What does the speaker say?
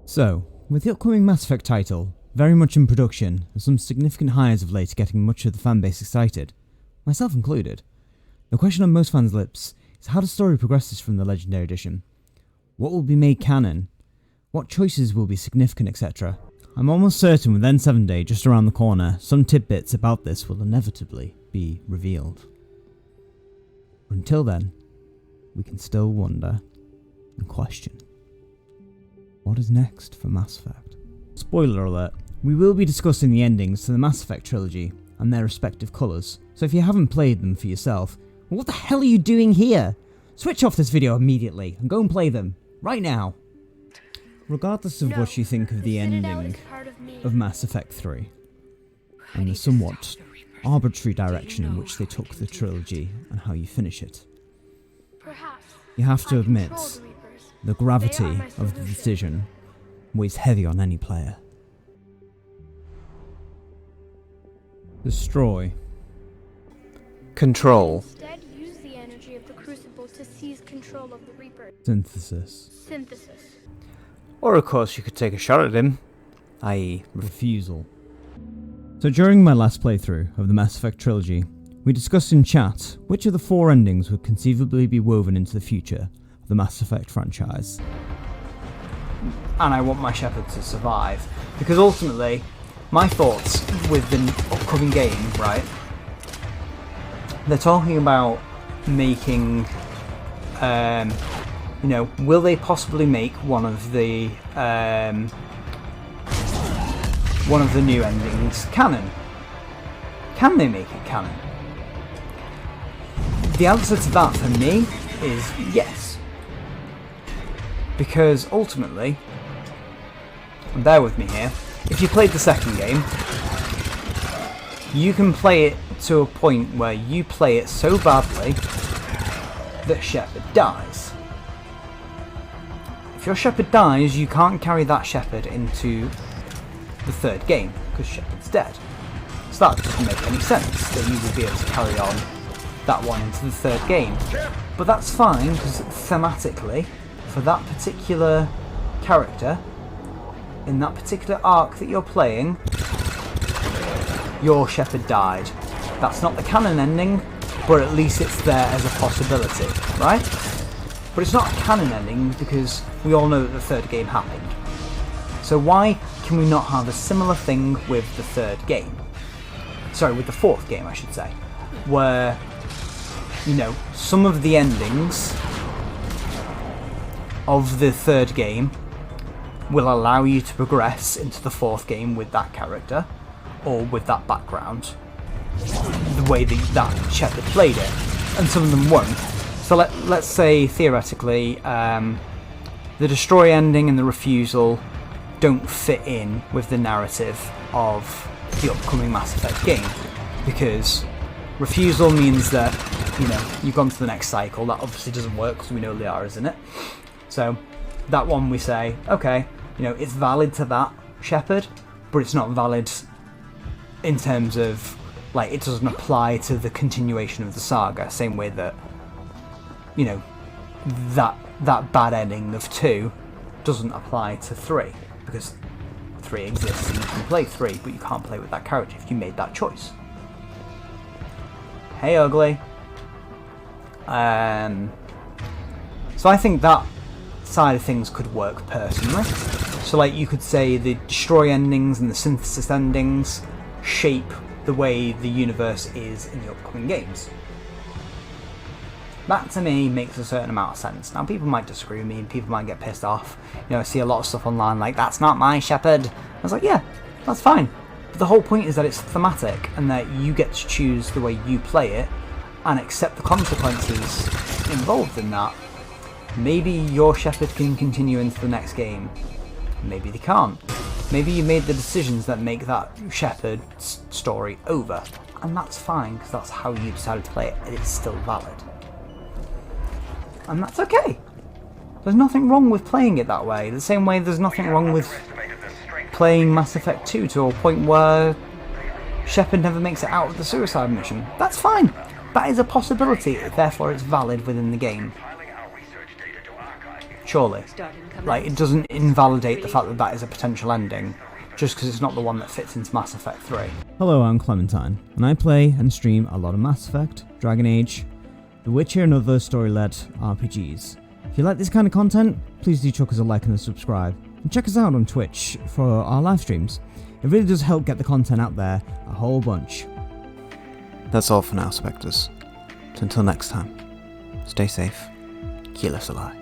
So, with the upcoming Mass Effect title very much in production, and some significant hires of late getting much of the fanbase excited, myself included, the question on most fans' lips is how the story progresses from the Legendary Edition. What will be made canon? What choices will be significant, etc. I'm almost certain with N7 Day just around the corner, some tidbits about this will inevitably be revealed. But until then, we can still wonder and question. What is next for Mass Effect? Spoiler alert, we will be discussing the endings to the Mass Effect trilogy and their respective colours, so if you haven't played them for yourself, well, what the hell are you doing here? Switch off this video immediately and go and play them, right now. Regardless of what you think of the ending of Mass Effect 3, and the somewhat arbitrary direction in which they took the trilogy and how you finish it, you have to admit, the gravity of the decision weighs heavy on any player. Destroy. Control. Instead, use the energy of the Crucible to seize control of the Reaper. Synthesis. Or of course you could take a shot at him, i.e. refusal. So during my last playthrough of the Mass Effect trilogy, we discussed in chat which of the 4 endings would conceivably be woven into the future of the Mass Effect franchise. And I want my Shepard to survive. Because ultimately, my thoughts with the upcoming game, right? They're talking about making, will they possibly make one of the new endings canon? Can they make it canon? The answer to that for me is yes. Because ultimately, and bear with me here, if you played the second game, you can play it to a point where you play it so badly that Shepard dies. If your Shepard dies, you can't carry that Shepard into the third game, because Shepard's dead. So that doesn't make any sense, that you would be able to carry on that one into the third game. But that's fine, because thematically, for that particular character, in that particular arc that you're playing, your Shepard died. That's not the canon ending, but at least it's there as a possibility, right? But it's not a canon ending because we all know that the third game happened. So why can we not have a similar thing with the third game? Sorry, with the fourth game, I should say. Where, some of the endings of the third game will allow you to progress into the fourth game with that character, or with that background, the way that Shepard played it, and some of them won't. So let's say, theoretically, the Destroy ending and the Refusal don't fit in with the narrative of the upcoming Mass Effect game, because Refusal means that, you've gone to the next cycle. That obviously doesn't work because we know Liara's in it. So that one we say, okay, it's valid to that Shepard, but it's not valid in terms of, it doesn't apply to the continuation of the saga, same way that, that bad ending of 2 doesn't apply to 3, because 3 exists and you can play 3, but you can't play with that character if you made that choice. Hey, ugly. So I think that side of things could work personally. So you could say the Destroy endings and the Synthesis endings shape the way the universe is in the upcoming games. That to me makes a certain amount of sense. Now people might disagree with me and people might get pissed off. I see a lot of stuff online like, that's not my Shepard. I was like, yeah, that's fine. But the whole point is that it's thematic and that you get to choose the way you play it and accept the consequences involved in that. Maybe your Shepard can continue into the next game. Maybe they can't. Maybe you made the decisions that make that Shepard story over. And that's fine, because that's how you decided to play it, and it's still valid. And that's okay. There's nothing wrong with playing it that way. The same way there's nothing wrong with playing Mass Effect 2 to a point where Shepard never makes it out of the suicide mission. That's fine. That is a possibility, therefore it's valid within the game. Surely. Like, it doesn't invalidate the fact that that is a potential ending, just because it's not the one that fits into Mass Effect 3. Hello, I'm Clementine, and I play and stream a lot of Mass Effect, Dragon Age, The Witcher and other story-led RPGs. If you like this kind of content, please do chuck us a like and a subscribe, and check us out on Twitch for our live streams. It really does help get the content out there a whole bunch. That's all for now, Spectres. So until next time, stay safe, keep us alive.